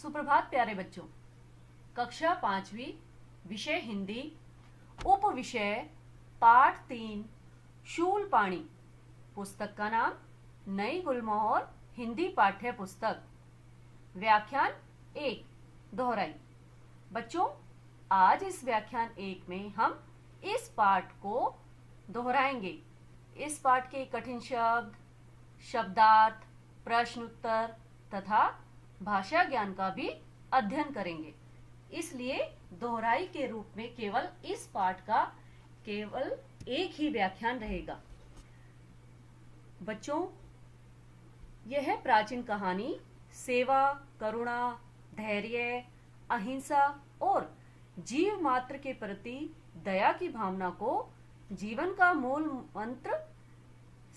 सुप्रभात प्यारे बच्चों। कक्षा 5वीं, विषय हिंदी, उप विषय पाठ 3 शूलपाणी। पुस्तक का नाम नई गुलमोहर हिंदी पाठ्य पुस्तक। व्याख्यान 1 दोहराई। बच्चों, आज इस व्याख्यान 1 में हम इस पाठ को दोहराएंगे। इस पाठ के कठिन शब्द, शब्दार्थ, प्रश्न उत्तर तथा भाषा ज्ञान का भी अध्ययन करेंगे। इसलिए दोहराई के रूप में केवल इस पाठ का केवल एक ही व्याख्यान रहेगा। बच्चों, यह प्राचीन कहानी सेवा, करुणा, धैर्य, अहिंसा और जीव मात्र के प्रति दया की भावना को जीवन का मूल मंत्र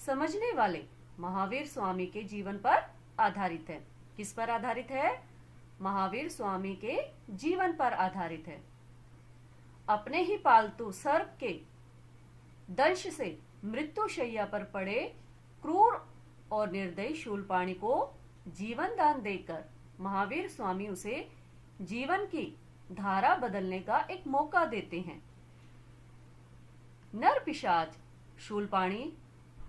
समझने वाले महावीर स्वामी के जीवन पर आधारित है। किस पर आधारित है? महावीर स्वामी के जीवन पर आधारित है। अपने ही पालतू सर्प के दंश से मृत्यु शैया पर पड़े क्रूर और निर्दयी शूलपाणी को जीवन दान देकर महावीर स्वामी उसे जीवन की धारा बदलने का एक मौका देते हैं। नर पिशाच शूलपाणी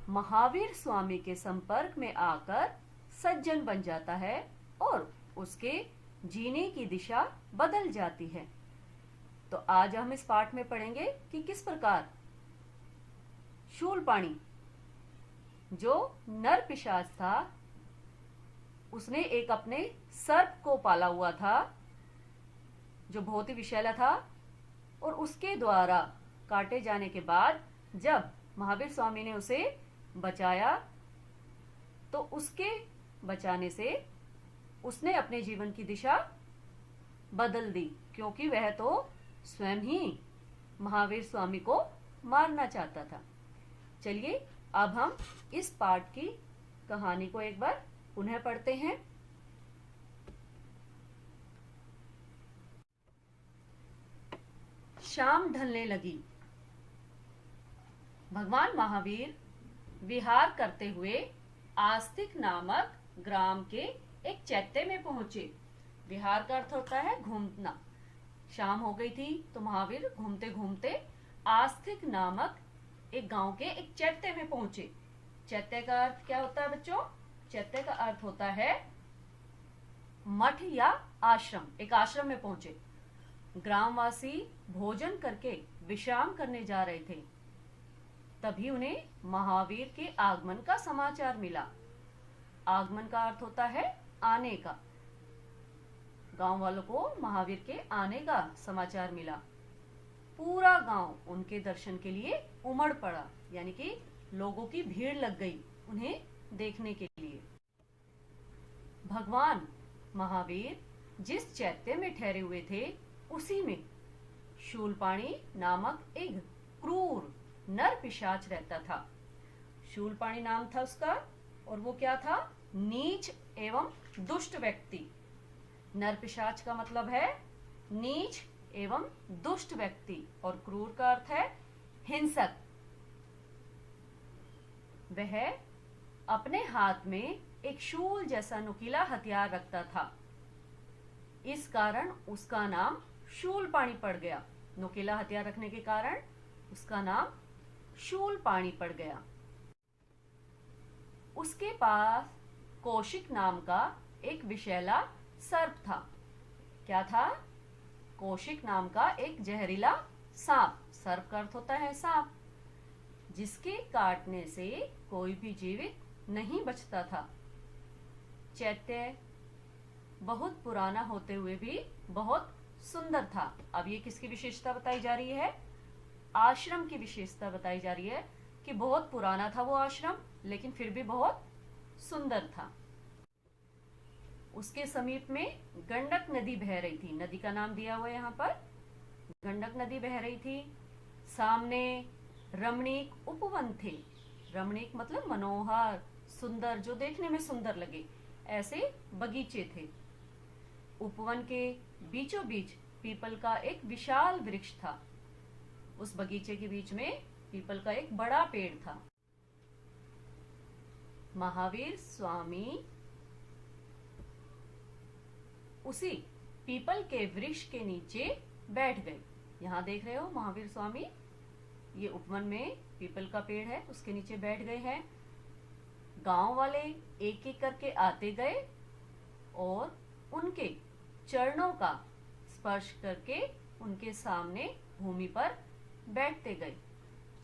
महावीर स्वामी के संपर्क में आकर सज्जन बन जाता है और उसके जीने की दिशा बदल जाती है। तो आज हम इस पाठ में पढ़ेंगे कि किस प्रकार शूलपाणी, जो नर पिशाच था, उसने एक अपने सर्प को पाला हुआ था जो बहुत ही विषैला था, और उसके द्वारा काटे जाने के बाद जब महावीर स्वामी ने उसे बचाया तो उसके बचाने से उसने अपने जीवन की दिशा बदल दी, क्योंकि वह तो स्वयं ही महावीर स्वामी को मारना चाहता था। चलिए अब हम इस पाठ की कहानी को एक बार पुनः पढ़ते हैं। शाम ढलने लगी। भगवान महावीर विहार करते हुए आस्तिक नामक ग्राम के एक चैत्य में पहुंचे। विहार का अर्थ होता है घूमना। शाम हो गई थी तो महावीर घूमते घूमते आस्तिक नामक एक गांव के एक चैत्य में पहुंचे। चैत्य का अर्थ क्या होता है बच्चों? चैत्य का अर्थ होता है मठ या आश्रम। एक आश्रम में पहुंचे। ग्रामवासी भोजन करके विश्राम करने जा रहे थे। तभी उन्हें महावीर के आगमन का समाचार मिला। आगमन का अर्थ होता है आने का। गांव वालों को महावीर के आने का समाचार मिला। पूरा गांव उनके दर्शन के लिए उमड़ पड़ा, यानी कि लोगों की भीड़ लग गई उन्हें देखने के लिए। भगवान महावीर जिस चैत्य में ठहरे हुए थे उसी में शूलपाणी नामक एक क्रूर नर पिशाच रहता था। शूलपाणी नाम था उसका, और वो क्या था? नीच एवं दुष्ट व्यक्ति। नर पिशाच का मतलब है नीच एवं दुष्ट व्यक्ति, और क्रूर का अर्थ है हिंसक। वह अपने हाथ में एक शूल जैसा नुकीला हथियार रखता था। इस कारण उसका नाम शूलपाणी पड़ गया। नुकीला हथियार रखने के कारण उसका नाम शूलपाणी पड़ गया। उसके पास कौशिक नाम का एक विषैला सर्प था। क्या था? कौशिक नाम का एक जहरीला सांप। सर्प का अर्थ होता है सांप, जिसके काटने से कोई भी जीवित नहीं बचता था। चैत्य बहुत पुराना होते हुए भी बहुत सुंदर था। अब ये किसकी विशेषता बताई जा रही है? आश्रम की विशेषता बताई जा रही है कि बहुत पुराना था वो आश्रम, लेकिन फिर भी बहुत सुंदर था। उसके समीप में गंडक नदी बह रही थी। नदी का नाम दिया हुआ है यहाँ पर। गंडक नदी बह रही थी। सामने रमणीक उपवन थे। रमणीक मतलब मनोहर, सुंदर, जो देखने में सुंदर लगे, ऐसे बगीचे थे। उपवन के बीचों बीच पीपल का एक विशाल वृक्ष था। उस बगीचे के बीच में पीपल का एक बड़ा पेड़ था। महावीर स्वामी उसी पीपल के वृक्ष के नीचे बैठ गए। यहाँ देख रहे हो महावीर स्वामी, ये उपवन में पीपल का पेड़ है, उसके नीचे बैठ गए हैं। गांव वाले एक एक करके आते गए और उनके चरणों का स्पर्श करके उनके सामने भूमि पर बैठते गए।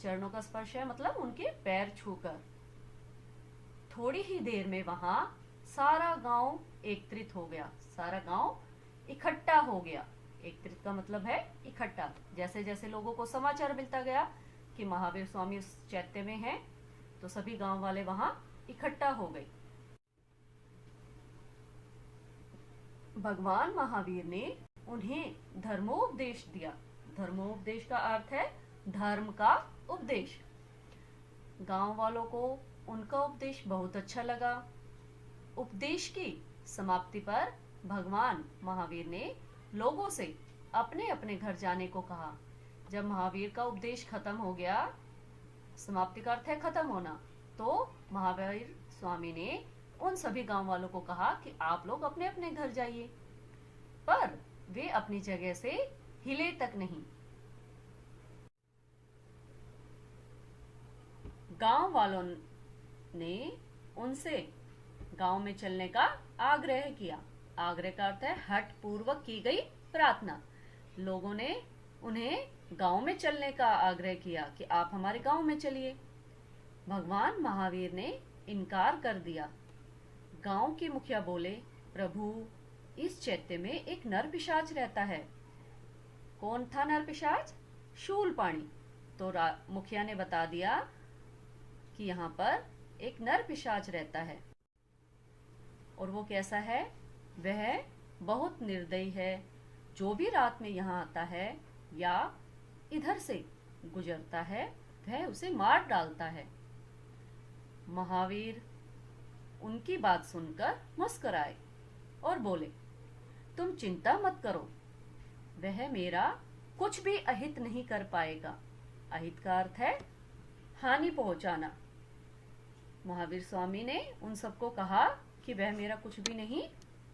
चरणों का स्पर्श है मतलब उनके पैर छूकर। थोड़ी ही देर में वहां सारा गांव एकत्रित हो गया, सारा गांव इकट्ठा हो गया। एकत्रित का मतलब है इकट्ठा। जैसे जैसे लोगों को समाचार मिलता गया कि महावीर स्वामी उस चैत्य में हैं, तो सभी गांव वाले वहां इकट्ठा हो गए। भगवान महावीर ने उन्हें धर्मोपदेश दिया। धर्मोपदेश का अर्थ है धर्म का उपदेश। गांव वालों को उनका उपदेश बहुत अच्छा लगा। उपदेश की समाप्ति पर भगवान महावीर ने लोगों से अपने अपने घर जाने को कहा। जब महावीर का उपदेश खत्म हो गया, समाप्ति का अर्थ है खत्म होना, तो महावीर स्वामी ने उन सभी गांव वालों को कहा कि आप लोग अपने अपने घर जाइए। पर वे अपनी जगह से हिले तक नहीं। गांव वालों ने उनसे गांव में चलने का आग्रह किया। आग्रह का अर्थ है हठ पूर्वक की गई प्रार्थना। लोगों ने उन्हें गांव में चलने का आग्रह किया कि आप हमारे गांव में चलिए। भगवान महावीर ने इनकार कर दिया। गांव के मुखिया बोले, प्रभु, इस चैत्य में एक नर पिशाच रहता है। कौन था नर पिशाच? शूलपाणी। तो मुखिया ने बता दिया कि यहाँ पर एक नर पिशाच रहता है। और वो कैसा है? वह बहुत निर्दयी है। जो भी रात में यहाँ आता है या इधर से गुजरता है, वह उसे मार डालता है। महावीर उनकी बात सुनकर मुस्कुराए और बोले, तुम चिंता मत करो, वह मेरा कुछ भी अहित नहीं कर पाएगा। अहित का अर्थ है हानि पहुंचाना। महावीर स्वामी ने उन सबको कहा कि वह मेरा कुछ भी नहीं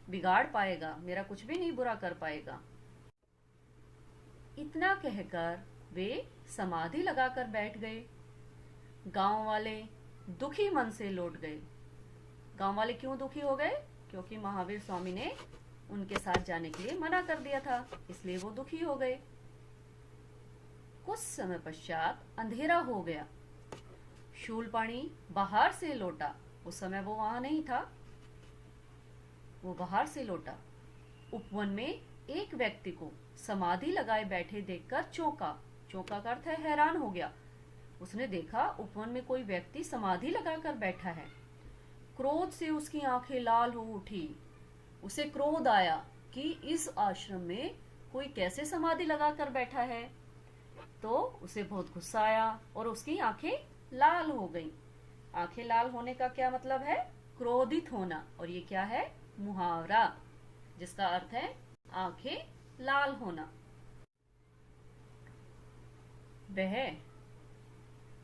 बिगाड़ पाएगा, मेरा कुछ भी नहीं बुरा कर पाएगा। इतना कहकर वे समाधि लगाकर बैठ गए। गांव वाले दुखी मन से लौट गए। गांव वाले क्यों दुखी हो गए? क्योंकि महावीर स्वामी ने उनके साथ जाने के लिए मना कर दिया था, इसलिए वो दुखी हो गए। कुछ समय पश्चात अंधेरा हो गया। शूलपाणी बाहर से लौटा। उस समय वो वहां नहीं था, वो बाहर से लौटा। उपवन में एक व्यक्ति को समाधि लगाए बैठे देखकर चौंका। चौंका का अर्थ है हैरान हो गया। उसने देखा उपवन में कोई व्यक्ति समाधि लगाकर बैठा है। क्रोध से उसकी आंखें लाल हो उठी। उसे क्रोध आया कि इस आश्रम में कोई कैसे समाधि लगाकर बैठा है। तो उसे बहुत गुस्सा आया और उसकी आंखें लाल हो गईं। आंखें लाल होने का क्या मतलब है? क्रोधित होना। और ये क्या है? मुहावरा, जिसका अर्थ है आंखें लाल होना। वह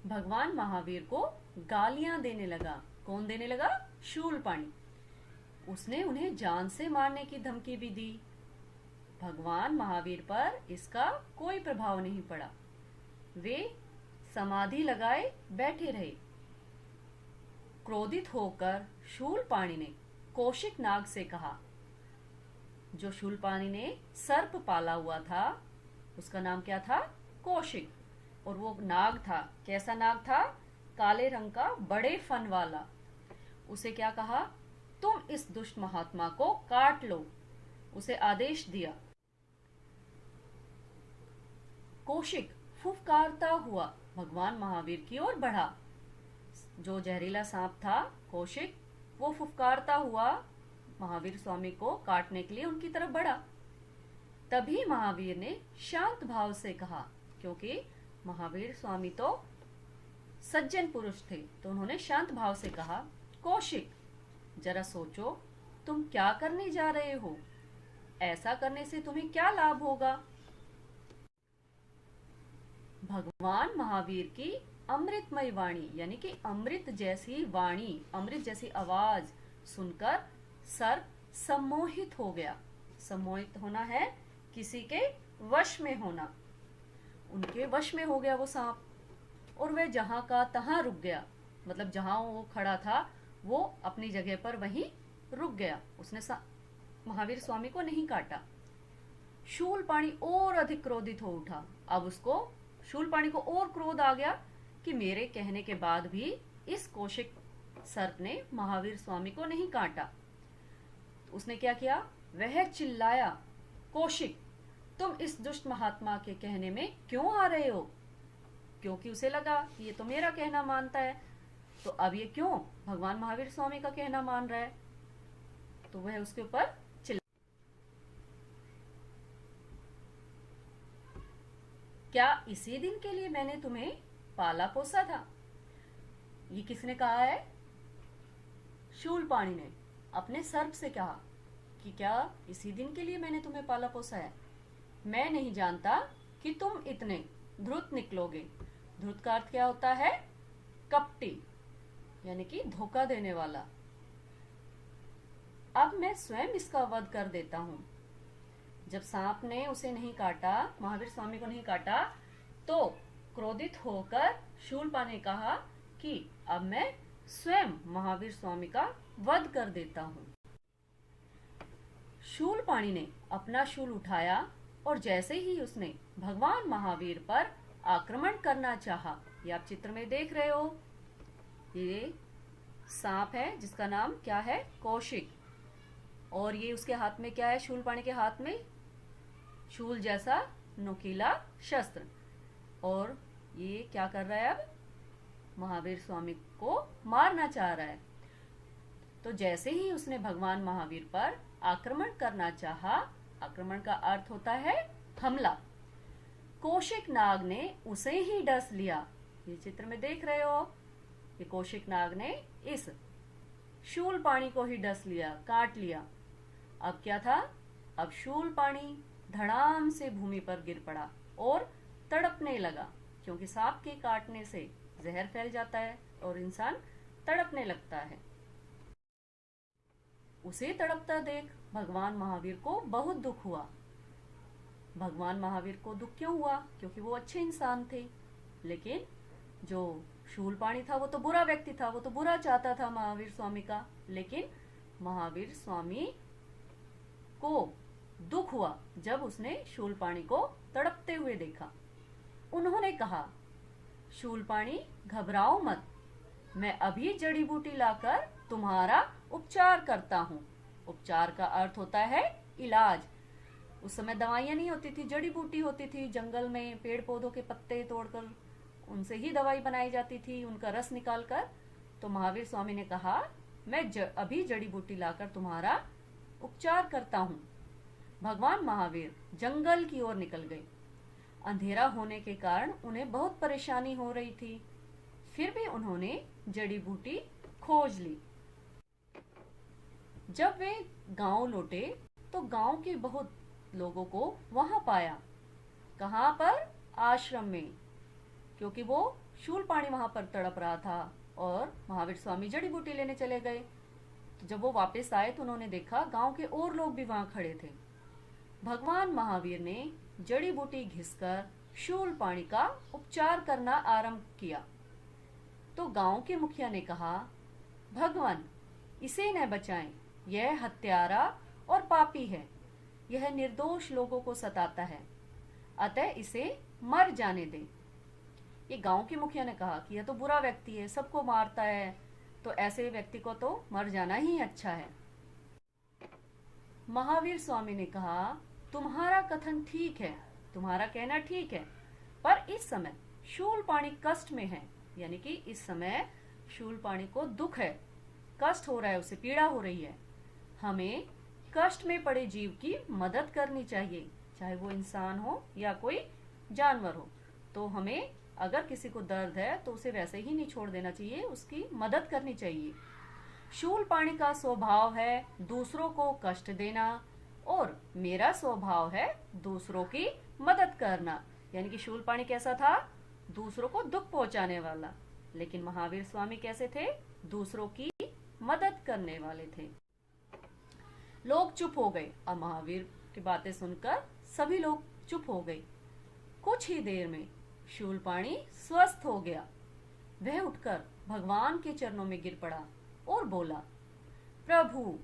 भगवान महावीर को गालियां देने लगा। कौन देने लगा? शूलपाणी। उसने उन्हें जान से मारने की धमकी भी दी। भगवान महावीर पर इसका कोई प्रभाव नहीं पड़ा। वे समाधि लगाए बैठे रहे। क्रोधित होकर शूलपाणी ने कौशिक नाग से कहा। जो शूलपाणी ने सर्प पाला हुआ था, उसका नाम क्या था? कौशिक। और वो नाग था, कैसा नाग था? काले रंग का, बड़े फन वाला। उसे क्या कहा? तुम इस दुष्ट महात्मा को काट लो। उसे आदेश दिया। कौशिक फुफकारता हुआ भगवान महावीर की ओर बढ़ा। जो जहरीला सांप था कौशिक, वो फुफकारता हुआ महावीर स्वामी को काटने के लिए उनकी तरफ बढ़ा। तभी महावीर ने शांत भाव से कहा, क्योंकि महावीर स्वामी तो सज्जन पुरुष थे, तो उन्होंने शांत भाव से कहा, कौशिक, जरा सोचो तुम क्या करने जा रहे हो? ऐसा करने से तुम्हें क्या लाभ होगा? भगवान महावीर की अमृतमय वाणी, यानी कि अमृत जैसी वाणी, अमृत जैसी आवाज सुनकर सर्प सम्मोहित हो गया। सम्मोहित होना है किसी के वश में होना। उनके वश में हो गया वो सांप और वह जहां का तहां रुक गया, मतलब जहां वो खड़ा था वो अपनी जगह पर वहीं रुक गया। उसने महावीर स्वामी को नहीं काटा। शूलपाणी और अधिक क्रोधित हो उठा। अब उसको शूलपाणी को और क्रोध आ गया कि मेरे कहने के बाद भी इस कौशिक सर्प ने महावीर स्वामी को नहीं काटा। उसने क्या किया, वह चिल्लाया, कौशिक तुम इस दुष्ट महात्मा के कहने में क्यों आ रहे हो? क्योंकि उसे लगा कि ये तो मेरा कहना मानता है, तो अब ये क्यों भगवान महावीर स्वामी का कहना मान रहा है? तो वह उसके ऊपर क्या इसी दिन के लिए मैंने तुम्हें पाला पोसा था? ये किसने कहा है? शूलपाणी ने अपने सर्प से कहा कि क्या इसी दिन के लिए मैंने तुम्हें पाला पोसा है? मैं नहीं जानता कि तुम इतने धूर्त निकलोगे। धूर्त का अर्थ क्या होता है? कपटी, यानी कि धोखा देने वाला। अब मैं स्वयं इसका वध कर देता हूं। जब सांप ने उसे नहीं काटा, महावीर स्वामी को नहीं काटा, तो क्रोधित होकर शूलपाणी ने कहा कि अब मैं स्वयं महावीर स्वामी का वध कर देता हूं। शूलपाणी ने अपना शूल उठाया और जैसे ही उसने भगवान महावीर पर आक्रमण करना चाहा, ये आप चित्र में देख रहे हो, ये सांप है जिसका नाम क्या है? कौशिक। और ये उसके हाथ में क्या है? शूलपाणी के हाथ में शूल जैसा नुकीला शस्त्र। और ये क्या कर रहा है? अब महावीर स्वामी को मारना चाह रहा है। तो जैसे ही उसने भगवान महावीर पर आक्रमण करना चाहा, आक्रमण का अर्थ होता है हमला, कौशिक नाग ने उसे ही डस लिया। ये चित्र में देख रहे हो, ये कौशिक नाग ने इस शूलपाणी को ही डस लिया, काट लिया। अब क्या था? अब शूलपाणी धड़ाम से भूमि पर गिर पड़ा और तड़पने लगा, क्योंकि सांप के काटने से जहर फैल जाता है और इंसान तड़पने लगता है। उसे तड़पता देख भगवान महावीर को बहुत दुख हुआ। भगवान महावीर को दुख क्यों हुआ? क्योंकि वो अच्छे इंसान थे, लेकिन जो शूलपाणी था वो तो बुरा व्यक्ति था, वो तो बुरा चाहता था महावीर स्वामी का। लेकिन महावीर स्वामी को दुख हुआ जब उसने शूलपाणी को तड़पते हुए देखा। उन्होंने कहा, शूलपाणी घबराओ मत, मैं अभी जड़ी बूटी लाकर तुम्हारा उपचार करता हूँ। उपचार का अर्थ होता है इलाज। उस समय दवाइयां नहीं होती थी, जड़ी बूटी होती थी। जंगल में पेड़ पौधों के पत्ते तोड़कर उनसे ही दवाई बनाई जाती थी, उनका रस निकालकर। तो महावीर स्वामी ने कहा, मैं अभी जड़ी बूटी लाकर तुम्हारा उपचार करता हूँ। भगवान महावीर जंगल की ओर निकल गए। अंधेरा होने के कारण उन्हें बहुत परेशानी हो रही थी, फिर भी उन्होंने जड़ी बूटी खोज ली। जब वे गांव लौटे तो गांव के बहुत लोगों को वहां पाया। कहां पर? आश्रम में, क्योंकि वो शूलपाणी वहां पर तड़प रहा था और महावीर स्वामी जड़ी बूटी लेने चले गए। तो जब वो वापस आए तो उन्होंने देखा गांव के और लोग भी वहां खड़े थे। भगवान महावीर ने जड़ी बूटी घिसकर शूलपाणी का उपचार करना आरंभ किया। तो गांव के मुखिया ने कहा, भगवान इसे न बचाएं, यह हत्यारा और पापी है, यह निर्दोष लोगों को सताता है, अतः इसे मर जाने दें। ये गांव के मुखिया ने कहा कि यह तो बुरा व्यक्ति है, सबको मारता है, तो ऐसे व्यक्ति को तो मर जाना ही अच्छा है। महावीर स्वामी ने कहा, तुम्हारा कथन ठीक है, तुम्हारा कहना ठीक है, पर इस समय शूलपाणी कष्ट में है, यानी कि इस समय शूलपाणी को दुख है, कष्ट हो रहा है, उसे पीड़ा हो रही है। हमें कष्ट में पड़े जीव की मदद करनी चाहिए, चाहे वो इंसान हो या कोई जानवर हो। तो हमें अगर किसी को दर्द है तो उसे वैसे ही नहीं छोड़ देना चाहिए, उसकी मदद करनी चाहिए। शूलपाणी का स्वभाव है दूसरों को कष्ट देना और मेरा स्वभाव है दूसरों की मदद करना। यानी कि शूलपाणी कैसा था? दूसरों को दुख पहुंचाने वाला। लेकिन महावीर स्वामी कैसे थे? दूसरों की मदद करने वाले थे। लोग चुप हो गए। अब महावीर की बातें सुनकर सभी लोग चुप हो गए। कुछ ही देर में शूलपाणी स्वस्थ हो गया। वह उठकर भगवान के चरणों में गिर पड़ा और बोला, प्रभु,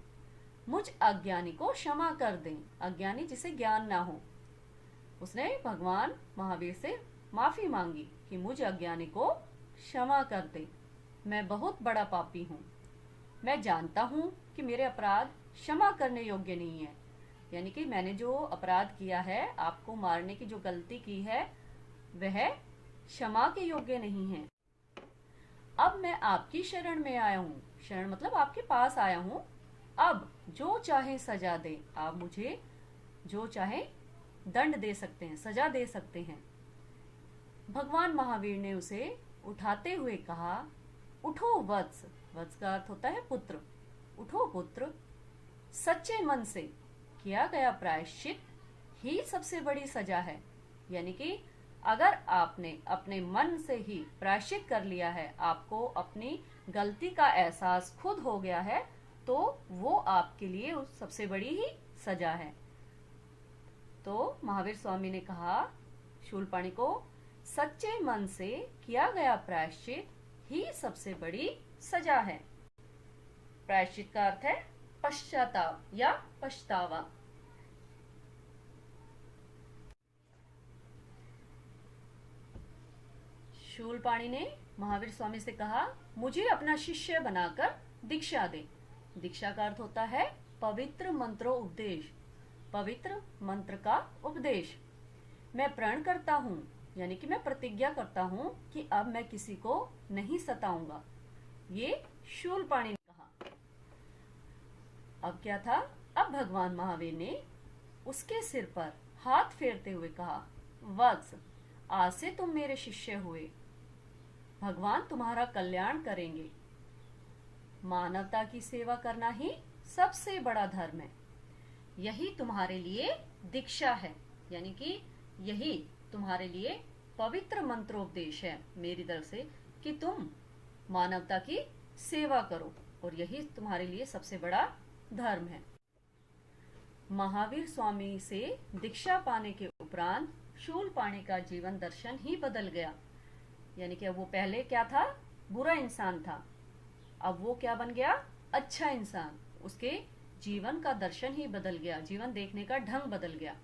मुझ अज्ञानी को क्षमा कर दें। अज्ञानी जिसे ज्ञान ना हो। उसने भगवान महावीर से माफी मांगी कि मुझ अज्ञानी को क्षमा कर दे। मैं बहुत बड़ा पापी हूँ। मैं जानता हूँ कि मेरे अपराध क्षमा करने योग्य नहीं है। यानी कि मैंने जो अपराध किया है, आपको मारने की जो गलती की है, वह क्षमा के योग्य नहीं है। अब मैं आपकी शरण में आया हूँ। शरण मतलब आपके पास आया हूँ। अब जो चाहे सजा दे। आप मुझे जो चाहे दंड दे सकते हैं, सजा दे सकते हैं। भगवान महावीर ने उसे उठाते हुए कहा, उठो वत्स। वत्स का अर्थ होता है पुत्र। उठो पुत्र, सच्चे मन से किया गया प्रायश्चित ही सबसे बड़ी सजा है। यानी कि अगर आपने अपने मन से ही प्रायश्चित कर लिया है, आपको अपनी गलती का एहसास खुद हो गया है, तो वो आपके लिए उस सबसे बड़ी ही सजा है। तो महावीर स्वामी ने कहा शूलपाणी को, सच्चे मन से किया गया प्रायश्चित ही सबसे बड़ी सजा है। प्रायश्चित का अर्थ है पश्चाताप या पछतावा। शूलपाणी ने महावीर स्वामी से कहा, मुझे अपना शिष्य बनाकर दीक्षा दे। दीक्षा का अर्थ होता है पवित्र मंत्रोपदेश। पवित्र मंत्र का उपदेश। मैं प्रण करता हूँ, यानी कि मैं प्रतिज्ञा करता हूँ कि अब मैं किसी को नहीं सताऊंगा। ये शूलपाणी ने कहा। अब क्या था? अब भगवान महावीर ने उसके सिर पर हाथ फेरते हुए कहा, वत्स, आज से तुम मेरे शिष्य हुए। भगवान तुम्हारा कल्याण करेंगे। मानवता की सेवा करना ही सबसे बड़ा धर्म है। यही तुम्हारे लिए दीक्षा है, यानी कि यही तुम्हारे लिए पवित्र मंत्रोपदेश है मेरी तरफ से कि तुम मानवता की सेवा करो, और यही तुम्हारे लिए सबसे बड़ा धर्म है। महावीर स्वामी से दीक्षा पाने के उपरांत शूलपाणी का जीवन दर्शन ही बदल गया। यानी कि वो पहले क्या था? बुरा इंसान था। अब वो क्या बन गया? अच्छा इंसान। उसके जीवन का दर्शन ही बदल गया, जीवन देखने का ढंग बदल गया।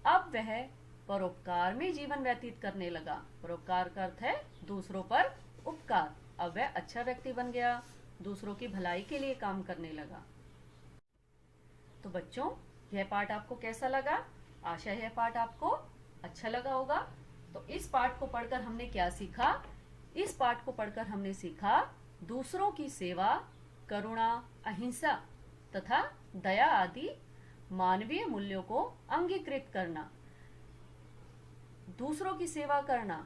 अब वह परोपकार में जीवन व्यतीत करने लगा। परोपकार का अर्थ है दूसरों पर उपकार। अब वह अच्छा व्यक्ति बन गया, दूसरों की भलाई के लिए काम करने लगा। तो बच्चों, यह पाठ आपको कैसा लगा? आशा है यह पाठ आपको अच्छा लगा होगा। तो इस पाठ को पढ़कर हमने क्या सीखा? इस पाठ को पढ़कर हमने सीखा दूसरों की सेवा, करुणा, अहिंसा तथा दया आदि मानवीय मूल्यों को अंगीकृत करना। दूसरों की सेवा करना,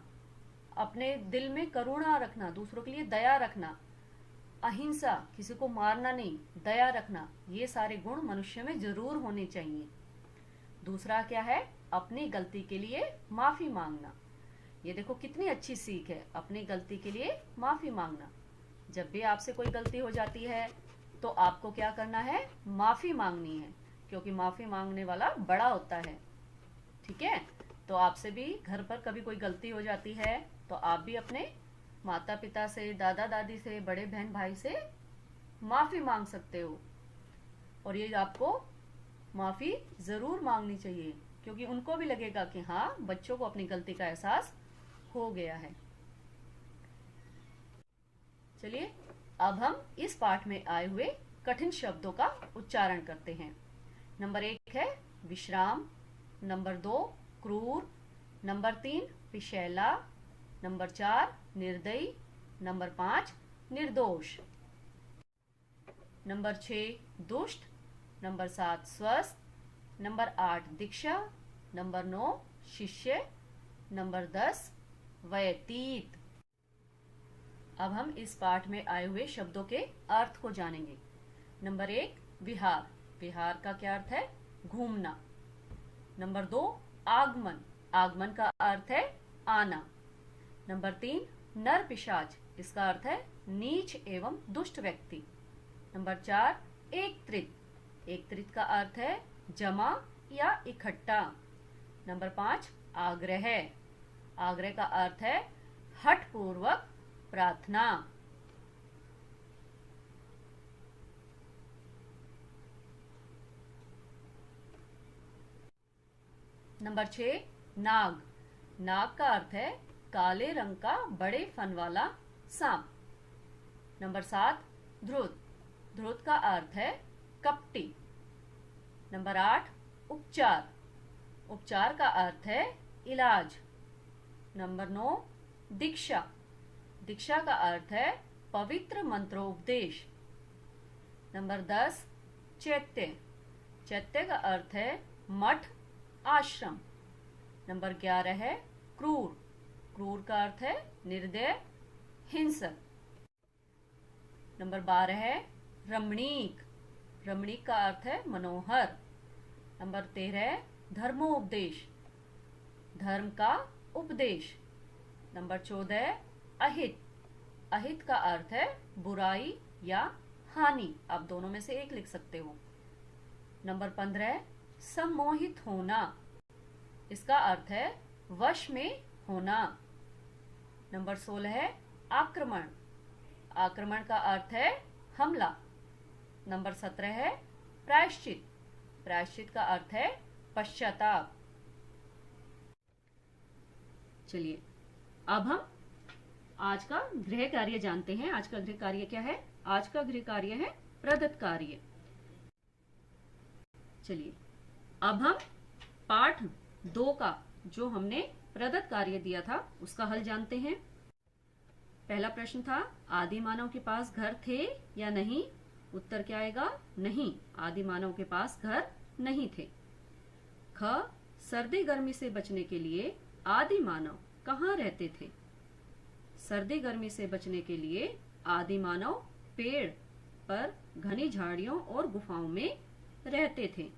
अपने दिल में करुणा रखना, दूसरों के लिए दया रखना, अहिंसा, किसी को मारना नहीं, दया रखना, ये सारे गुण मनुष्य में जरूर होने चाहिए। दूसरा क्या है? अपनी गलती के लिए माफी मांगना। ये देखो कितनी अच्छी सीख है, अपनी गलती के लिए माफी मांगना। जब भी आपसे कोई गलती हो जाती है तो आपको क्या करना है? माफी मांगनी है, क्योंकि माफी मांगने वाला बड़ा होता है। ठीक है? तो आपसे भी घर पर कभी कोई गलती हो जाती है तो आप भी अपने माता पिता से, दादा दादी से, बड़े बहन भाई से माफी मांग सकते हो। और ये आपको माफी जरूर मांगनी चाहिए, क्योंकि उनको भी लगेगा कि हाँ, बच्चों को अपनी गलती का एहसास हो गया है। चलिए अब हम इस पाठ में आए हुए कठिन शब्दों का उच्चारण करते हैं। नंबर 1 है विश्राम, नंबर 2 क्रूर, नंबर 3 विषैला, नंबर 4 निर्दयी, नंबर 5 निर्दोष, नंबर 6 दुष्ट, नंबर 7 स्वस्थ, नंबर 8 दीक्षा, नंबर 9 शिष्य, नंबर 10 व्यतीत। अब हम इस पाठ में आए हुए शब्दों के अर्थ को जानेंगे। नंबर 1 विहार। विहार का क्या अर्थ है? घूमना। नंबर 2 आगमन। आगमन का अर्थ है आना। नंबर 3 नर पिशाच। इसका अर्थ है नीच एवं दुष्ट व्यक्ति। नंबर 4 एकत्रित। एकत्रित का अर्थ है जमा या इकट्ठा। नंबर 5 आग्रह। आग्रह का अर्थ है हठ पूर्वक प्रार्थना। नंबर 6 नाग। नाग का अर्थ है काले रंग का बड़े फन वाला सांप। नंबर 7 ध्रुत। ध्रुत का अर्थ है कपटी। नंबर 8 उपचार। उपचार का अर्थ है इलाज। नंबर 9 दीक्षा। दीक्षा का अर्थ है पवित्र मंत्रोपदेश। नंबर 10 चैत्य। चैत्य का अर्थ है मठ, आश्रम। नंबर 11 है क्रूर। क्रूर का अर्थ है निर्दय, हिंसक। नंबर 12 है रमणीक। रमणीक का अर्थ है मनोहर। नंबर 13 है धर्मोपदेश। धर्म का उपदेश। नंबर 14 है अहित। अहित का अर्थ है बुराई या हानि। आप दोनों में से एक लिख सकते हो। नंबर 15 है सम्मोहित होना। इसका अर्थ है वश में होना। नंबर 16 है आक्रमण। आक्रमण का अर्थ है हमला। नंबर 17 है प्रायश्चित। प्रायश्चित का अर्थ है पश्चाताप। चलिए अब हम आज का गृह कार्य जानते हैं। आज का गृह कार्य क्या है? आज का गृह कार्य है प्रदत्त कार्य। चलिए अब हम पाठ 2 का जो हमने प्रदत्त कार्य दिया था उसका हल जानते हैं। पहला प्रश्न था आदि मानव के पास घर थे या नहीं? उत्तर क्या आएगा? नहीं, आदि मानव के पास घर नहीं थे। ख सर्दी गर्मी से बचने के लिए आदि मानव कहाँ रहते थे? सर्दी गर्मी से बचने के लिए आदि मानव पेड़ पर, घनी झाड़ियों और गुफाओं में रहते थे।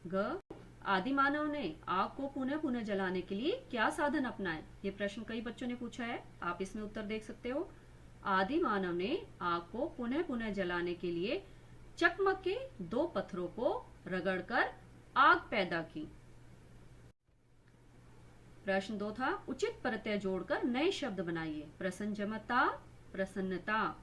ग आदि मानव ने आग को पुनः पुनः जलाने के लिए क्या साधन अपनाए? ये प्रश्न कई बच्चों ने पूछा है, आप इसमें उत्तर देख सकते हो। आदि मानव ने आग को पुनः पुनः जलाने के लिए चकमक के 2 पत्थरों को रगड़कर आग पैदा की। प्रश्न 2 था उचित प्रत्यय जोड़कर नए शब्द बनाइए। प्रसन्नजमता, प्रसन्नता।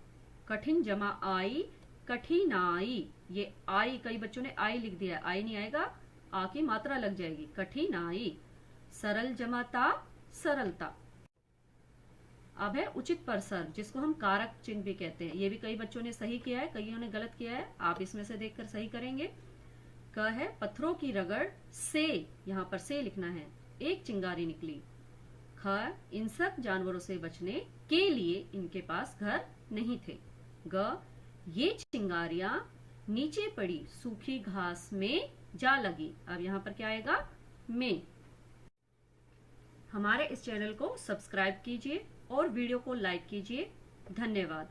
कठिन जमा आई, कठिनाई। ये आई, कई बच्चों ने आई लिख दिया, आई नहीं आएगा, आ की मात्रा लग जाएगी, कठिनाई। सरल जमाता, सरलता। अब है उचित परसर्ग, जिसको हम कारक चिन्ह भी कहते हैं। ये भी कई बच्चों ने सही किया है, कईयों ने गलत किया है, आप इसमें से देखकर सही करेंगे। क है पत्थरों की रगड़ से, यहाँ पर से लिखना है, एक चिंगारी निकली। ख इंसेक्ट जानवरों से बचने के लिए इनके पास घर नहीं थे। ग ये चिंगारियां नीचे पड़ी सूखी घास में जा लगी। अब यहाँ पर क्या आएगा? में। हमारे इस चैनल को सब्सक्राइब कीजिए और वीडियो को लाइक कीजिए। धन्यवाद।